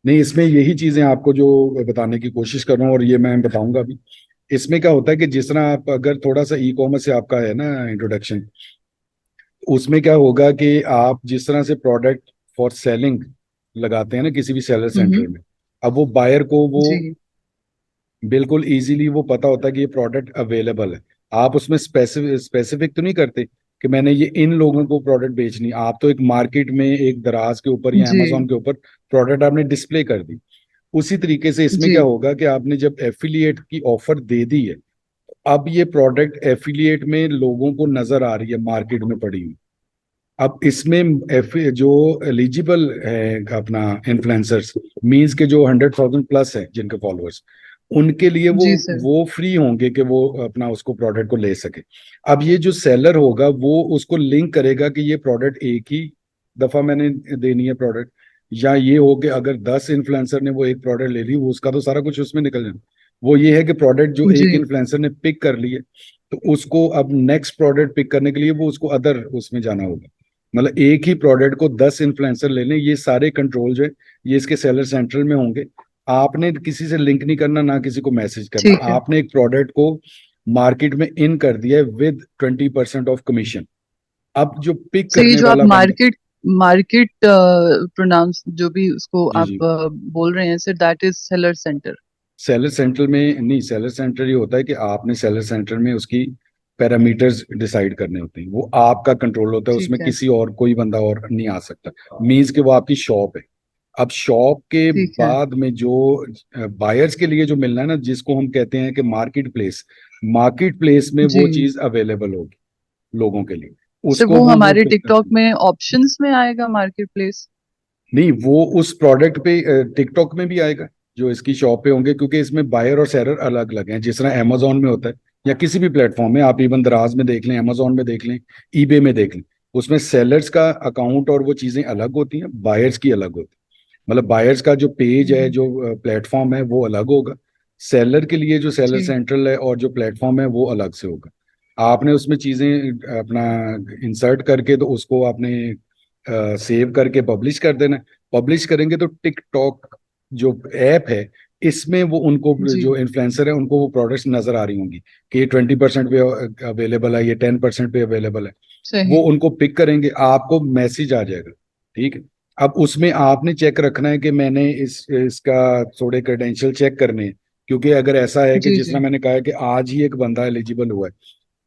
नहीं, इसमें यही चीजें आपको जो बताने की कोशिश कर रहा हूँ, और ये मैं बताऊंगा भी। इसमें क्या होता है कि जिस तरह आप अगर थोड़ा सा ई कॉमर्स से आपका है ना इंट्रोडक्शन, उसमें क्या होगा कि आप जिस तरह से प्रोडक्ट फॉर सेलिंग लगाते हैं ना किसी भी सेलर सेंटर हम्म। में, अब वो बायर को वो जी बिल्कुल इजीली वो पता होता है कि ये प्रोडक्ट अवेलेबल है। आप उसमें स्पेसिफिक तो नहीं करते कि मैंने ये इन लोगों को प्रोडक्ट बेचनी है। आप तो एक मार्केट में एक दराज के ऊपर या जी अमेजोन के ऊपर प्रोडक्ट आपने डिस्प्ले कर दी। उसी तरीके से इसमें क्या जी। होगा कि आपने जब एफिलिएट की ऑफर दे दी है, अब ये प्रोडक्ट एफिलिएट में लोगों को नजर आ रही है मार्केट में पड़ी हुई। अब इसमें जो एलिजिबल है अपना इन्फ्लुएंसर्स, मींस के जो 100,000 प्लस है जिनके फॉलोअर्स, उनके लिए वो जी सर। वो फ्री होंगे कि वो अपना उसको प्रोडक्ट को ले सके। अब ये जो सेलर होगा वो उसको लिंक करेगा कि ये प्रोडक्ट एक ही दफा मैंने देनी है प्रोडक्ट, या ये हो कि अगर 10 इन्फ्लुएंसर ने वो एक प्रोडक्ट ले ली, वो उसका तो सारा कुछ उसमें निकल जाना। वो ये है कि प्रोडक्ट जो जी। एक इन्फ्लुएंसर ने पिक कर ली है, तो उसको अब नेक्स्ट प्रोडक्ट पिक करने के लिए वो उसको अदर उसमें जाना होगा। मतलब एक ही प्रोडक्ट को 10 इन्फ्लुएंसर ले लें, ये सारे कंट्रोल जो है ये इसके सेलर सेंट्रल में होंगे। आपने किसी से लिंक नहीं करना, ना किसी को मैसेज करना। ठीक है। आपने एक प्रोडक्ट को मार्केट में इन कर दिया है विद 20% ऑफ कमीशन। अब जो पिक सो ये करने जो आप वाला बंदा। मार्केट मार्केट प्रोनाउंस जो भी उसको जी आप जी। बोल रहे हैं sir, that is seller centre. Seller central में नहीं, सेलर सेंटर ये होता है कि आपने सेलर सेंटर में उसकी पैरामीटर्स डिसाइड करने होते हैं, वो आपका कंट्रोल होता है, उसमें ठीक है। किसी और कोई बंदा और नहीं आ सकता। मीन्स कि वो आपकी शॉप है। अब शॉप के ठीक है। बाद में जो बायर्स के लिए जो मिलना है ना, जिसको हम कहते हैं कि मार्केट प्लेस, मार्केट प्लेस में वो जी चीज अवेलेबल होगी लोगों के लिए। सर, उसको वो हमारे पिक टिकटॉक करते हैं। में ऑप्शंस में आएगा मार्केट प्लेस? नहीं, वो उस प्रोडक्ट पे टिकटॉक में भी आएगा जो इसकी शॉप पे होंगे, क्योंकि इसमें बायर और सेलर अलग अलग हैं। जिस तरह अमेजोन में होता है या किसी भी प्लेटफॉर्म में, आप इवन दराज में देख लें, अमेजोन में देख लें, ईबे में देख लें, उसमें सेलर्स का अकाउंट और वो चीजें अलग होती हैं, बायर्स की अलग होती है। मतलब बायर्स का जो पेज है, जो प्लेटफॉर्म है, वो अलग होगा। सेलर के लिए जो सेलर जी सेंट्रल है और जो प्लेटफॉर्म है वो अलग से होगा। आपने उसमें चीजें अपना इंसर्ट करके तो उसको आपने सेव करके पब्लिश कर देना। पब्लिश करेंगे तो टिकटॉक जो ऐप है, इसमें वो उनको जी। जो इन्फ्लुएंसर है उनको वो प्रोडक्ट्स नजर आ रही होंगी कि ये 20% पे अवेलेबल है, ये 10% पे अवेलेबल है। वो सही। उनको पिक करेंगे, आपको मैसेज आ जाएगा। ठीक है। अब उसमें आपने चेक रखना है कि मैंने इसका थोड़े क्रेडेंशियल चेक करने हैं। क्योंकि अगर ऐसा है कि जी जिस तरह जी। मैंने कहा है कि आज ही एक बंदा एलिजिबल हुआ है,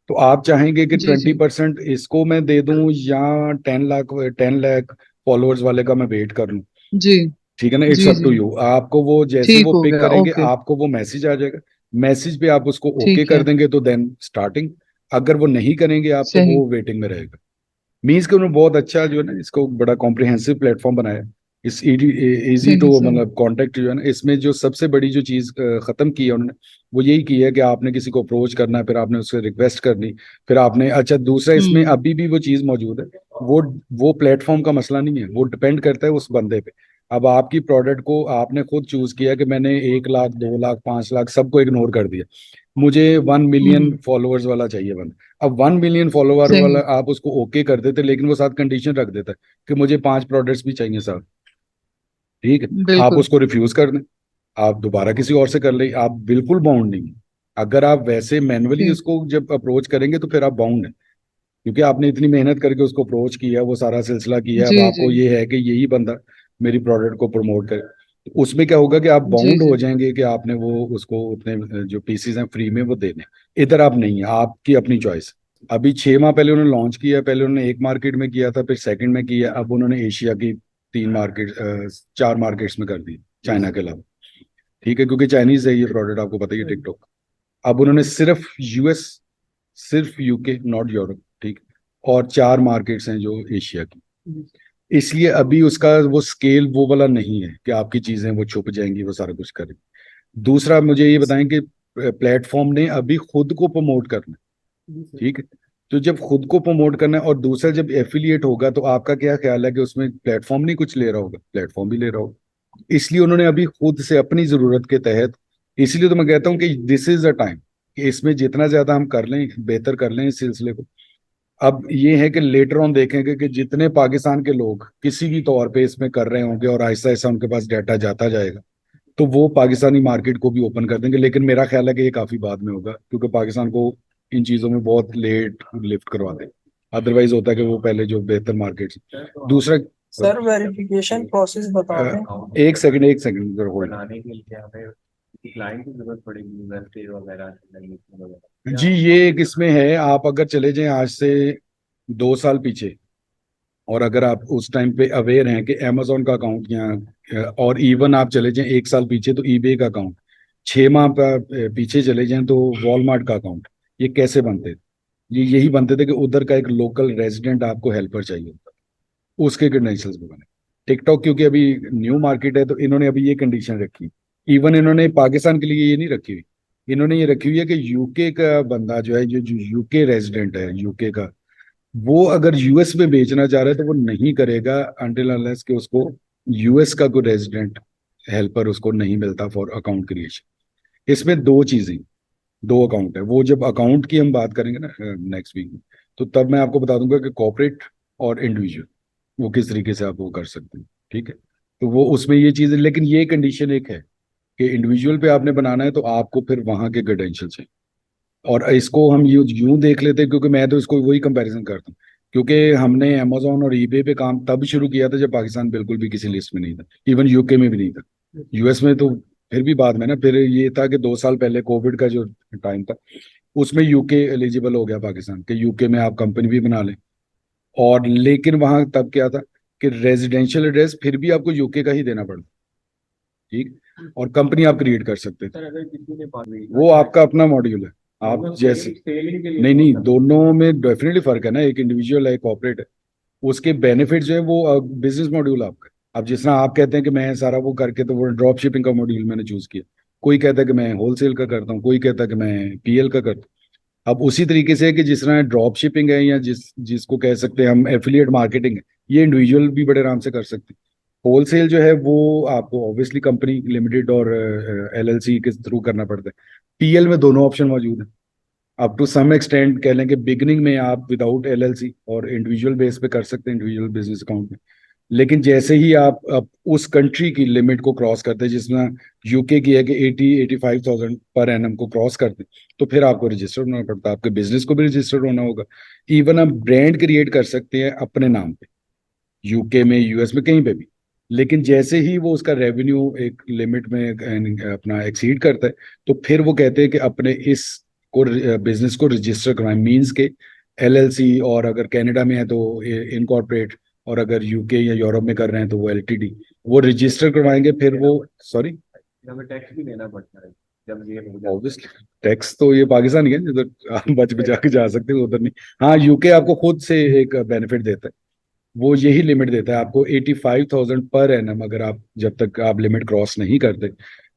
तो आप चाहेंगे कि जी ट्वेंटी जी। परसेंट इसको मैं दे दूं या 10 लाख फॉलोअर्स वाले का मैं वेट कर लूं। जी ठीक है ना, इट्स जी अप टू जी। यू। आपको वो जैसे ठीक वो हो पिक गया, करेंगे, ओके। आपको वो मैसेज आ जाएगा। मैसेज पे आप उसको ओके ठीक कर है। देंगे तो देन स्टार्टिंग। अगर वो नहीं करेंगे आप, तो सही। वो वेटिंग में रहेगा। मीन्स के उन्होंने बहुत अच्छा जो है ना इसको बड़ा कॉम्प्रिहेंसिव प्लेटफॉर्म बनाया है। इस इजी सही टू सही। मतलब कांटेक्ट जो है ना, इसमें जो सबसे बड़ी जो चीज खत्म की है उन्होंने, वो यही की है कि आपने किसी को अप्रोच करना है, फिर आपने उससे रिक्वेस्ट करनी, फिर आपने अच्छा दूसरा इसमें हम्म। अभी भी वो चीज मौजूद है। वो प्लेटफॉर्म का मसला नहीं है, वो डिपेंड करता है उस बंदे पे। अब आपकी प्रोडक्ट को आपने खुद चूज किया कि मैंने 1 लाख, 2 लाख, 5 लाख सबको इग्नोर कर दिया, मुझे 1 मिलियन हम्म। फॉलोअर्स वाला चाहिए बंदा। अब 1 मिलियन फॉलोवर वाला सही। आप उसको ओके कर देते, लेकिन वो साथ कंडीशन रख देता है कि मुझे 5 प्रोडक्ट्स भी चाहिए साथ। ठीक है। आप बिल्कुल। उसको रिफ्यूज कर दें, आप दोबारा किसी और से कर लें, आप बिल्कुल बाउंड नहीं हैं। अगर आप वैसे मैन्युअली ठीक। उसको जब अप्रोच करेंगे तो फिर आप बाउंड हैं, क्योंकि आपने इतनी मेहनत करके उसको अप्रोच किया, वो सारा सिलसिला किया। अब जी जी। आपको ये है कि यही बंदा मेरी प्रोडक्ट को प्रमोट करे, तो उसमें क्या होगा कि आप जी बाउंड हो जी। जाएंगे कि आपने वो उसको उतने जो पीसीज हैं फ्री में वो देने। इधर आप नहीं है, आपकी अपनी चॉइस। अभी 6 माह पहले उन्होंने लॉन्च किया, पहले उन्होंने एक मार्केट में किया था, फिर सेकंड में किया, अब उन्होंने एशिया की 3 मार्केट, 4 मार्केट्स में कर दी, चाइना के अलावा। ठीक है, क्योंकि चाइनीज है ये प्रोडक्ट, आपको पता ही है टिकटॉक। अब उन्होंने सिर्फ यूएस, सिर्फ यूके, नॉट यूरोप। ठीक। और 4 मार्केट्स हैं जो एशिया की। इसलिए अभी उसका वो स्केल वो वाला नहीं है कि आपकी चीजें वो छुप जाएंगी, वो सारा कुछ करेंगे। दूसरा मुझे ये बताएं कि प्लेटफॉर्म ने अभी खुद को प्रमोट करना है। ठीक है। तो जब खुद को प्रमोट करना है, और दूसरा जब एफिलिएट होगा, तो आपका क्या ख्याल है कि उसमें प्लेटफॉर्म नहीं कुछ ले रहा होगा? प्लेटफॉर्म भी ले रहा होगा। इसलिए उन्होंने अभी खुद से अपनी जरूरत के तहत, इसलिए तो मैं कहता हूँ कि दिस इज द टाइम कि इसमें जितना ज्यादा हम कर लें, बेहतर कर लें इस सिलसिले को। अब ये है कि लेटर ऑन देखेंगे कि जितने पाकिस्तान के लोग किसी भी तौर पे इसमें कर रहे होंगे और आहिस्ता आहिस्ता उनके पास डाटा जाता जाएगा, तो वो पाकिस्तानी मार्केट को भी ओपन कर देंगे। लेकिन मेरा ख्याल है कि ये काफी बाद में होगा, क्योंकि पाकिस्तान को इन चीजों में बहुत लेट लिफ्ट करवा दे। अदरवाइज होता है कि वो पहले जो बेहतर मार्केट। दूसरा, सर वेरिफिकेशन प्रोसेस बता दें। एक सेकंड होल्ड। बनाने के लिए हमें क्लाइंट की जरूरत पड़ेगी, यूनिवर्सिटी वगैरह वगैरह। जी, ये एक इसमें है, आप अगर चले जाएं आज से 2 साल पीछे, और अगर आप उस टाइम पे अवेयर हैं कि अमेजोन का अकाउंट या और इवन आप चले जाएं 1 साल पीछे तो ईबे का अकाउंट, 6 माह पीछे चले जाएं तो वॉलमार्ट का अकाउंट, ये कैसे बनते थे? ये यही बनते थे कि उधर का एक लोकल रेजिडेंट आपको हेल्पर चाहिए होता, उसके क्रेडेंशियल्स भी बने। टिकटॉक क्योंकि अभी न्यू मार्केट है तो इन्होंने अभी ये कंडीशन रखी। इवन इन्होंने पाकिस्तान के लिए ये नहीं रखी हुई, इन्होंने ये रखी हुई है कि यूके का बंदा जो है, जो यूके रेजिडेंट है यूके का, वो अगर यूएस में बेचना चाह रहा है तो वो नहीं करेगा अनटिल अनलेस कि उसको यूएस का कोई रेजिडेंट हेल्पर उसको नहीं मिलता फॉर अकाउंट क्रिएशन। इसमें दो चीजें, दो अकाउंट है। वो जब अकाउंट की हम बात करेंगे ना नेक्स्ट वीक में, तो तब मैं आपको बता दूंगा कि कॉर्पोरेट और इंडिविजुअल वो किस तरीके से आप वो कर सकते हैं। ठीक है, तो वो उसमें ये चीजें, लेकिन ये कंडीशन एक है कि इंडिविजुअल पे आपने बनाना है तो आपको फिर वहां के क्रेडेंशियल चाहिए। और इसको हम यूं देख लेते हैं, क्योंकि मैं तो इसको वही कंपैरिजन करता हूँ, क्योंकि हमने अमेजोन और ईबे पे काम तब शुरू किया था जब पाकिस्तान बिल्कुल भी किसी लिस्ट में नहीं था, इवन यूके में भी नहीं था। यूएस में तो फिर भी बाद में ना, फिर ये था कि 2 साल पहले कोविड का जो टाइम था उसमें यूके एलिजिबल हो गया पाकिस्तान के, यूके में आप कंपनी भी बना लें। और लेकिन वहां तब क्या था कि रेजिडेंशियल एड्रेस फिर भी आपको यूके का ही देना पड़ता, ठीक, और कंपनी आप क्रिएट कर सकते थे। सर अगर किसी ने वो आपका अपना मॉड्यूल है, आप जैसे, सेलिंग के लिए नहीं नहीं, दोनों में डेफिनेटली फर्क है ना, एक इंडिविजुअल है, कॉर्पोरेट है। उसके बेनिफिट जो है वो बिजनेस मॉड्यूल आपका। अब जिस तरह आप कहते हैं कि मैं सारा वो करके, तो वो ड्रॉप शिपिंग का मॉड्यूल मैंने चूज किया। कोई कहता है कि मैं होलसेल का करता हूँ, कोई कहता है कि मैं पीएल का करता हूँ। अब उसी तरीके से है कि जिस तरह ड्रॉप शिपिंग है या जिसको कह सकते हैं हम एफिलिएट मार्केटिंग है, ये इंडिविजुअल भी बड़े आराम से कर सकते हैं। होलसेल जो है वो आपको ऑब्वियसली कंपनी लिमिटेड और एलएलसी के थ्रू करना पड़ता है। पीएल में दोनों ऑप्शन मौजूद है। अप टू सम एक्सटेंट कह लें कि बिगिनिंग में आप विदाउट एलएलसी और इंडिविजुअल बेस पे कर सकते हैं, इंडिविजुअल बिजनेस अकाउंट में। लेकिन जैसे ही आप अब उस कंट्री की लिमिट को क्रॉस करते हैं, जिसमें यूके की है कि 80-85,000 पर एनम को क्रॉस करते हैं, तो फिर आपको रजिस्टर होना पड़ता है, आपके बिजनेस को भी रजिस्टर्ड होना होगा। इवन आप ब्रांड क्रिएट कर सकते हैं अपने नाम पे, यूके में, यूएस में, कहीं पे भी। लेकिन जैसे ही वो उसका रेवेन्यू एक लिमिट में अपना एक्सीड करता है, तो फिर वो कहते हैं कि अपने इस को बिजनेस को रजिस्टर करवाएं, मींस के एलएलसी, और अगर कनाडा में है तो इनकॉर्पोरेट, और अगर यूके या यूरोप में कर रहे हैं तो वो एलटीडी, वो रजिस्टर करवाएंगे। फिर वो, सॉरी, हमें टैक्स भी देना पड़ता है जब ये हो जाता है। ऑब्वियसली टैक्स तो ये पाकिस्तान ही है जिधर आप बच बचा के जा सकते हो, उधर नहीं। हाँ, यूके आपको खुद से एक बेनिफिट देता है, वो यही लिमिट देता है आपको 85,000 पर एनम, अगर आप जब तक आप लिमिट क्रॉस नहीं करते।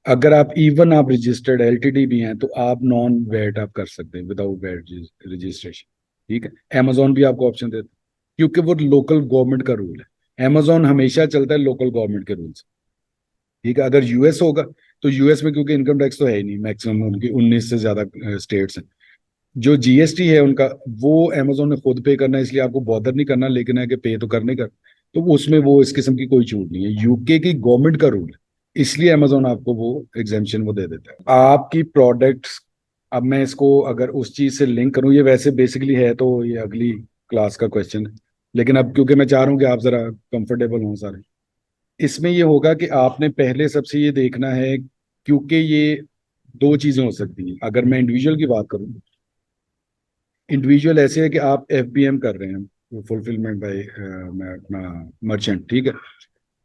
अगर आप इवन आप रजिस्टर्ड एलटीडी भी हैं तो आप नॉन वेट आप कर सकते हैं, विदाउट वेट रजिस्ट्रेशन। ठीक है, अमेजोन भी आपको ऑप्शन देता है, क्योंकि वो लोकल गवर्नमेंट का रूल है। अमेजोन हमेशा चलता है लोकल गवर्नमेंट के रूल्स। ठीक है, अगर यूएस होगा तो यूएस में क्योंकि इनकम टैक्स तो है ही नहीं, मैक्सिमम उनकी 19 से ज्यादा स्टेट्स हैं, जो जीएसटी है उनका वो अमेजोन ने खुद पे करना है, इसलिए आपको बॉदर नहीं करना, लेकिन है कि पे तो करने का। तो उसमें वो इस किस्म की कोई छूट नहीं है, यूके की गवर्नमेंट का रूल है, इसलिए अमेजोन आपको वो एग्जेम्पशन वो दे देता है आपकी प्रोडक्ट्स। अब मैं इसको अगर उस चीज से लिंक करूं, ये वैसे बेसिकली है तो ये अगली क्लास का क्वेश्चन है, लेकिन अब क्योंकि मैं चाह रहा हूँ कि आप जरा कंफर्टेबल हों सारे, इसमें ये होगा कि आपने पहले सबसे ये देखना है, क्योंकि ये दो चीजें हो सकती हैं। अगर मैं इंडिविजुअल की बात करूं, इंडिविजुअल ऐसे है कि आप एफबीएम कर रहे हैं, फुलफिलमेंट बाय मैं अपना मर्चेंट, ठीक है,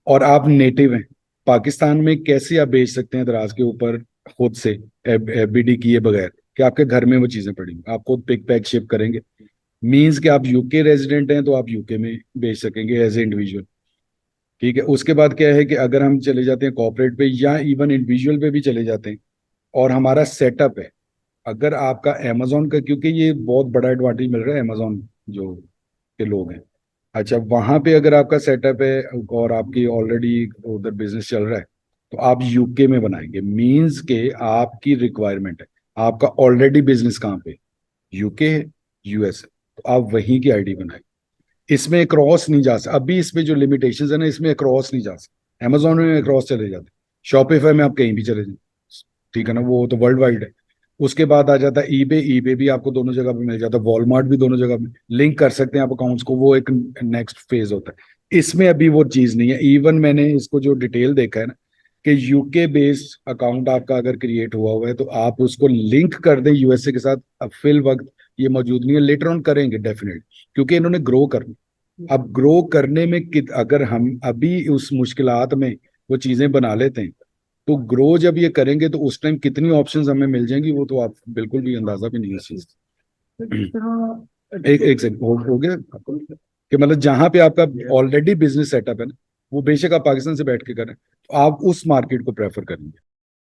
और आप नेटिव हैं पाकिस्तान में, कैसे आप बेच सकते हैं दराज के ऊपर खुद से एफबीडी किए बगैर, कि आपके घर में वो चीजें पड़ी हैं, आप खुद पिक पैक शिप करेंगे। मींस कि आप यूके रेजिडेंट हैं तो आप यूके में बेच सकेंगे एज ए इंडिविजुअल। ठीक है, उसके बाद क्या है कि अगर हम चले जाते हैं कॉर्पोरेट पे या इवन इंडिविजुअल पे भी चले जाते हैं, और हमारा सेटअप है, अगर आपका अमेजोन का, क्योंकि ये बहुत बड़ा एडवांटेज मिल रहा है अमेजोन जो के लोग हैं, अच्छा वहां पे अगर आपका सेटअप है और आपकी ऑलरेडी उधर बिजनेस चल रहा है, तो आप यूके में बनाएंगे, मींस के आपकी रिक्वायरमेंट है, आपका ऑलरेडी बिजनेस कहाँ पे, यूके है, यूएस है, तो आप वहीं की आईडी बनाए। इसमें क्रॉस नहीं जा सकता, अभी इसमें जो लिमिटेशंस है ना, इसमें क्रॉस नहीं जा सकता। अमेजोन में क्रॉस चले जाते, शॉपिफाई में आप कहीं भी चले जाए, ठीक है ना, वो तो वर्ल्ड वाइड है। उसके बाद आ जाता है ईबे, ईबे भी आपको दोनों जगह पे मिल जाता है, वॉलमार्ट भी दोनों जगह पे लिंक कर सकते हैं आप अकाउंट्स को, वो एक नेक्स्ट फेज होता है। इसमें अभी वो चीज नहीं है। इवन मैंने इसको जो डिटेल देखा है ना, कि यूके बेस्ड अकाउंट आपका अगर क्रिएट हुआ है तो आप उसको लिंक कर दें यूएसए के साथ, अब फिल वक्त ये मौजूद नहीं है, लेटर ऑन करेंगे डेफिनेट, क्योंकि इन्होंने ग्रो करना। अब ग्रो करने में अगर हम अभी उस मुश्किलात में वो चीजें बना लेते हैं, तो ग्रो जब ये करेंगे तो उस टाइम कितनी ऑप्शंस हमें मिल जाएंगी, वो तो आप बिल्कुल भी अंदाजा भी नहीं है इस चीज का। एक सेकंड, हो गया कि मतलब जहां पे आपका ऑलरेडी बिजनेस सेटअप है ना, वो बेशक आप पाकिस्तान से बैठ के करें, तो आप उस मार्केट को प्रेफर करेंगे।